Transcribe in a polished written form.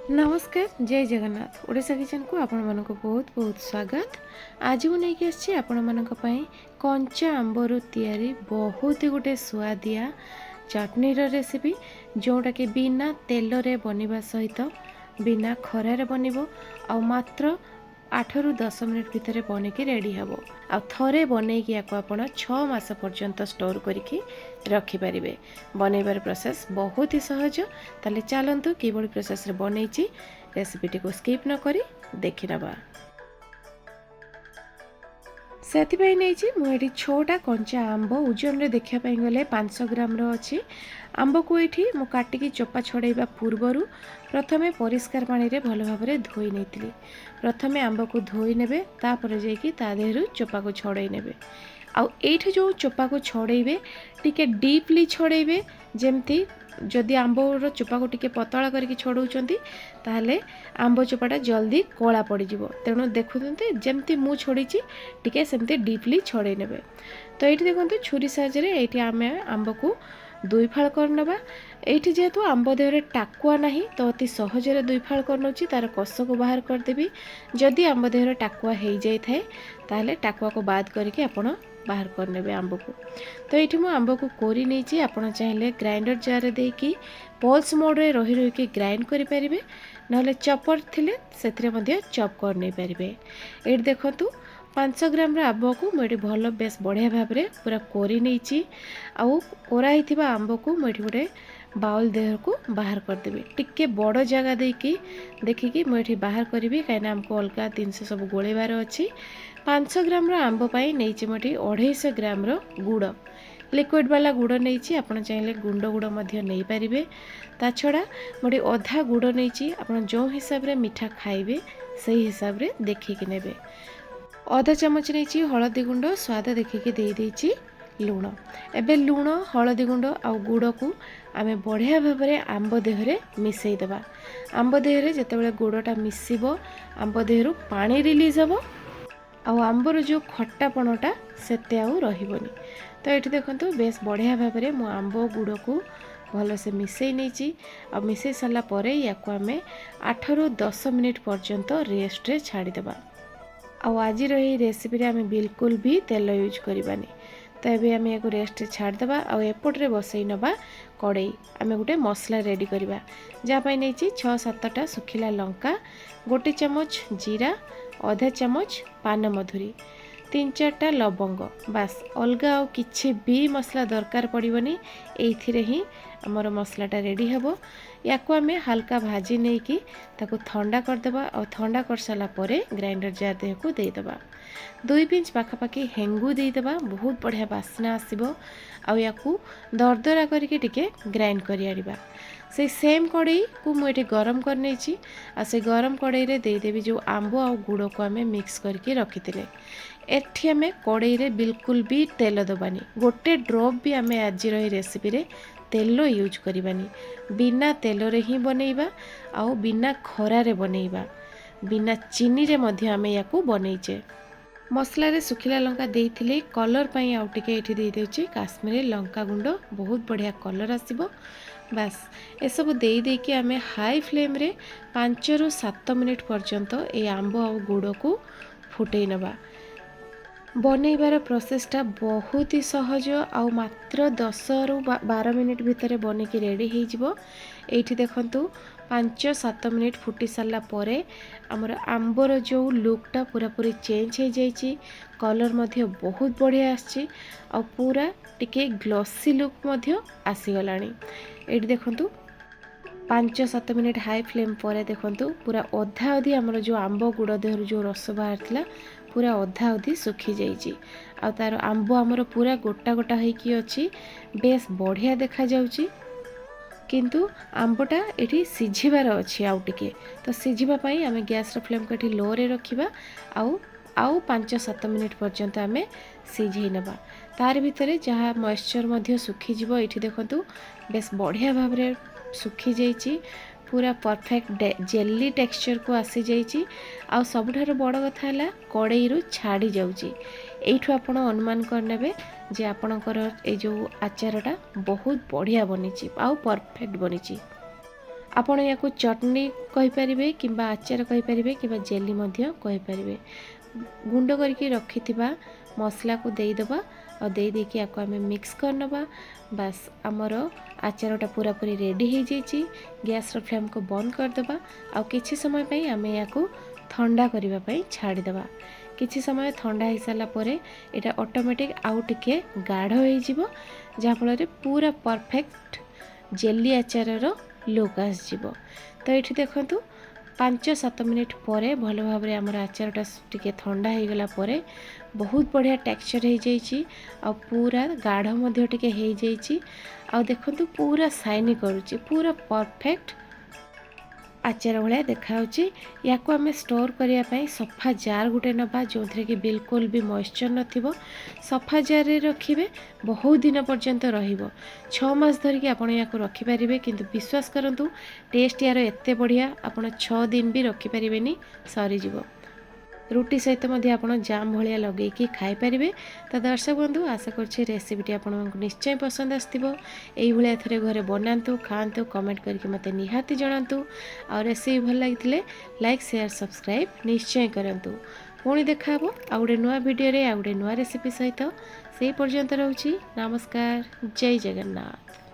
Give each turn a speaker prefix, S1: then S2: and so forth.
S1: नमस्कार जय जगन्नाथ ओडिशा किचन को आपण मानक बहुत बहुत स्वागत। आज मुझे आसी आपण मानक पई कंचा आंबरू तैयारी बहुत ही गोटे सुआदिया चटनीर रेसिपी जोटा कि बिना तेल रे बनिबा सहित बिना खरारे बनिबो आ मात्र 8 ରୁ 10 मिनिट भितर बनिकी रेडी हे आ थरे बनईकी आप 6 मास पर्यंत स्टोर करके रखिपारे। बनइबार प्रोसेस बहुत ही सहज। ताले चलतु किभली प्रोसेस रे बनईची रेसिपीटी को स्किप न करी देखि नबा। से मुझे 6टा कंचा आंब ओजन रे देखा गले 500 ग्राम अच्छी आंब को ये मु काटिकी चोपा छड़ाइबा पूर्वर प्रथमे परिष्कार पानी रे भल भाव धोई नहीं। प्रथमे आंब को धोई नेबे तापर जाइकी ता देहरु चोपा को छड़ाई नेबे। आउ एठी जो चोपा को छड़ाइबे टिके डीपली छड़ाइबे जेमती जदि आंबर चोपा को टिके पतला करके छड़ाउछंती ताहले आंब चोपाटा जल्दी कला पड़ीजिवो। तेणु देखुते जमती मु छोड़ीची टिके सेमती डीपली छड़ाई नेबे। तो ये देखते छुरी साहाय्य ये आम आंब को 2 फाड़ करनबा। ये जेहेतु आंब देहरे टाकुआ नहीं तो अति सहजरे 2 फाड़ करनौची तार कष को बाहर करदेवी। जदि आंब देहरे टाकुआ हो जाए ताहले टाकुआ को बाद करके आपण बाहर करने आंब को। तो ये मुझे आंब को कोरी नहीं आपड़ चाहिए ग्राइंडर जार देकी पल्स मोड रे रही रही ग्राइंड करें ना चपर थिले से चप कर नहीं पारे। ये देखु 500 ग्राम आंब को मुझे भल बेस बढ़िया भाव में पूरा कोरी नहीं आउ कोराई आंब को मुझे गोटे बाउल देह को बाहर करदेवी। टिके बड़ जगह देकी देखिकी मुझे बाहर करी कहीं आमको अलग जिनस सब गोलेबार अच्छी। 500 ग्राम आंब पाई नहीं मुझे 250 ग्राम गुड़ लिक्विड वाला गुड़ नहीं आपड़ चाहिए गुंड गुड़ नहीं पारे। ता छड़ा मुझे अधा गुड़ नहीं आप जो हिसाब रे मीठा खाइबे से हिसाब रे देखिकी नेबे। अधा चामच नहीं हलदी गुंड स्वाद देखिकी दे देइछि लुण। एबे लुण हलदी गुंड आउ गुड़ को आमे बढ़िया भाव में आंब देहरे मिसईदेवा। आंब देहरे जितेबाला गुड़टा मिसब आंब देहरु पानी रिलीज हम आउ आंबर जो खट्टापणटा सेते आउ रहिबनी। तो ये देखो बेस बढ़िया भाव में मु आंब गुड़ को भल से मिसई नहीं आ मिसई सारा पर या आम 8 ରୁ 10 मिनिट पर्यंत रेस्ट रे छाड़ीदेवा। आज रेसिपी आम बिल्कुल भी तेल यूज करवानी। तो ये आम या रेस्ट छाड़देवा। आउपटे बसई नवा कड़ई आम गोटे मसला रेडी करवा जहाँपाई नहीं 6-7टा सुखिला लंका, 1 चामच जीरा, आधा चामच पान मधुरी, 3-4टा लवंग बास अलग आउ किछि भी मसला दरकार पड़िबनी। एइथिरे ही हमर मसलाटा रेडी हेबो। याको आमे हल्का भाजी नहीं कि ताको ठंडा करदेबा और ठंडा कर साला परे ग्राइंडर जार देह को देदेबा। 2 पिंच पाखापाखि हेंगू देदेबा बहुत बढ़िया बास्ना आसीबो। आउ याकू दरदरा करके टिके ग्राइंड करि आनिबा। से सेम कड़ई को मुझे गरम कर नहीं आ से गरम कड़ई रे देदेवी जो आंब आ गुड़ को आम मिक्स करके रखी। एठी आम कड़ई रे बिल्कुल भी तेल दबानी, गोटे ड्रॉप भी आम आज रेसिपी रे तेल यूज करवानी। बिना तेल रे ही बनैबा आउ बिना खरारे बनैबा, बिना चीनी रे मध्य आम या बनईचे। मसला रे सुखिला लंका देइथिले कलर पई आउ टिके एठी दे देउची काश्मीरी लंका गुंड बहुत बढ़िया कलर आसीबो। बास ए सब देई देकी आम हाई फ्लेम रे 5 ରୁ 7 मिनिट पर्यंत ए आंब आ गुड़ को फुटई नबा। बनईबार प्रोसेसटा बहुत ही सहज आउ मात्र 10 ରୁ 12 मिनिट भितर बनिकी रेडी हो। ये देखंतु 5-7 मिनिट फुटी सारा पर आमर आंबर जो लुकटा पूरा पूरी चेंज हो जाइए। कलर मध्य बहुत बढ़िया आछि आ पूरा टिके ग्लॉसी लुक मध्य आसीगलानी। ये देखंतु 5-7 मिनिट हाई फ्लेम पर देखंतु पूरा अधा अधी आमर जो आंब गुड़ देहरु जो रस बाहर थिला पूरा अधा अधी सुखी जाइए। आ तार आंब आमर पूरा गोटा गोटा होइकी अछि, बेस बढ़िया देखा जाउची। किंतु आंबटा ये सिझिबार अच्छी आउ टिके तो सिझिबा पई आमे गैस रो फ्लेम को लो रे रखिबा। आउ 5-7 मिनिट पर्यंत आमे सिझेई नबा। तार भितरे जहाँ मॉइस्चर मध्य सुखी जीवो। ये देखंतु बेस बढ़िया भाव रे सुखी जाइए, पूरा परफेक्ट जेली टेक्सचर को आसी जाइए। आ सबुठार बड़ कथा है कड़ई रु छाड़ी जाउची। एठू आपण अनुमान करनेबे जे आपणकर ए जो आचारटा बहुत बढ़िया बनी आ परफेक्ट बनी। ଆପଣ ୟାକୁ ଚଟନି କହିପାରିବେ କିମ୍ବା ଆଚାର କହିପାରିବେ କିମ୍ବା ଜେଲି ମଧ୍ୟ କହିପାରିବେ। ଗୁଣ୍ଡ କରିକି ରଖିଥିବା ମସଲାକୁ ଦେଇଦେବା ଆଉ ଦେଇକି ୟାକୁ ଆମେ ମିକ୍ସ କରିନେବା। ବାସ୍ ଆମର ଆଚାରଟା ପୁରାପୁରି ରେଡ଼ି ହେଇଯାଇଛି। ଗ୍ୟାସ୍ର ଫ୍ଲେମ୍କୁ ବନ୍ଦ କରିଦେବା ଆଉ କିଛି ସମୟ ପାଇଁ ଆମେ ୟାକୁ ଥଣ୍ଡା କରିବା ପାଇଁ ଛାଡ଼ିଦେବା। କିଛି ସମୟ ଥଣ୍ଡା ହେଇସାରିଲା ପରେ ଏଇଟା ଅଟୋମେଟିକ୍ ଆଉ ଟିକେ ଗାଢ଼ ହେଇଯିବ, ଯାହାଫଳରେ ପୁରା ପରଫେକ୍ଟ ଜେଲି ଆଚାରର ଲୁକ୍ ଆସିଯିବ। ତ ଏଇଠି ଦେଖନ୍ତୁ 5-7 ମିନିଟ୍ ପରେ ଭଲ ଭାବରେ ଆମର ଆଚାରଟା ଟିକେ ଥଣ୍ଡା ହେଇଗଲା ପରେ ବହୁତ ବଢ଼ିଆ ଟେକ୍ସଚର୍ ହେଇଯାଇଛି ଆଉ ପୁରା ଗାଢ଼ ମଧ୍ୟ ଟିକେ ହେଇଯାଇଛି। ଆଉ ଦେଖନ୍ତୁ ପୁରା ସାଇନି କରୁଛି, ପୁରା ପରଫେକ୍ଟ ଆଚାର ଭଳିଆ ଦେଖାଯାଉଛି। ୟାକୁ ଆମେ ଷ୍ଟୋର୍ କରିବା ପାଇଁ ସଫା ଜାର୍ ଗୋଟେ ନେବା, ଯେଉଁଥିରେ କି ବିଲକୁଲ ବି ମଏଶ୍ଚର ନଥିବ। ସଫା ଜାର୍ରେ ରଖିବେ, ବହୁତ ଦିନ ପର୍ଯ୍ୟନ୍ତ ରହିବ। 6 ମାସ ଧରିକି ଆପଣ ୟାକୁ ରଖିପାରିବେ, କିନ୍ତୁ ବିଶ୍ୱାସ କରନ୍ତୁ ଟେଷ୍ଟ ୟାର ଏତେ ବଢ଼ିଆ, ଆପଣ 6 ଦିନ ବି ରଖିପାରିବେନି, ସରିଯିବ। ରୁଟି ସହିତ ମଧ୍ୟ ଆପଣ ଜାମ୍ ଭଳିଆ ଲଗେଇକି ଖାଇପାରିବେ। ତ ଦର୍ଶକ ବନ୍ଧୁ, ଆଶା କରୁଛି ରେସିପିଟି ଆପଣଙ୍କୁ ନିଶ୍ଚୟ ପସନ୍ଦ ଆସିଥିବ। ଏଇଭଳିଆ ଥରେ ଘରେ ବନାନ୍ତୁ, ଖାଆନ୍ତୁ, କମେଣ୍ଟ କରିକି ମୋତେ ନିହାତି ଜଣାନ୍ତୁ। ଆଉ ରେସିପି ଭଲ ଲାଗିଥିଲେ ଲାଇକ୍, ସେୟାର, ସବସ୍କ୍ରାଇବ୍ ନିଶ୍ଚୟ କରନ୍ତୁ। ପୁଣି ଦେଖାହେବ ଆଉ ଗୋଟେ ନୂଆ ଭିଡ଼ିଓରେ ଆଉ ଗୋଟେ ନୂଆ ରେସିପି ସହିତ। ସେଇ ପର୍ଯ୍ୟନ୍ତ ରହୁଛି, ନମସ୍କାର, ଜୟ ଜଗନ୍ନାଥ।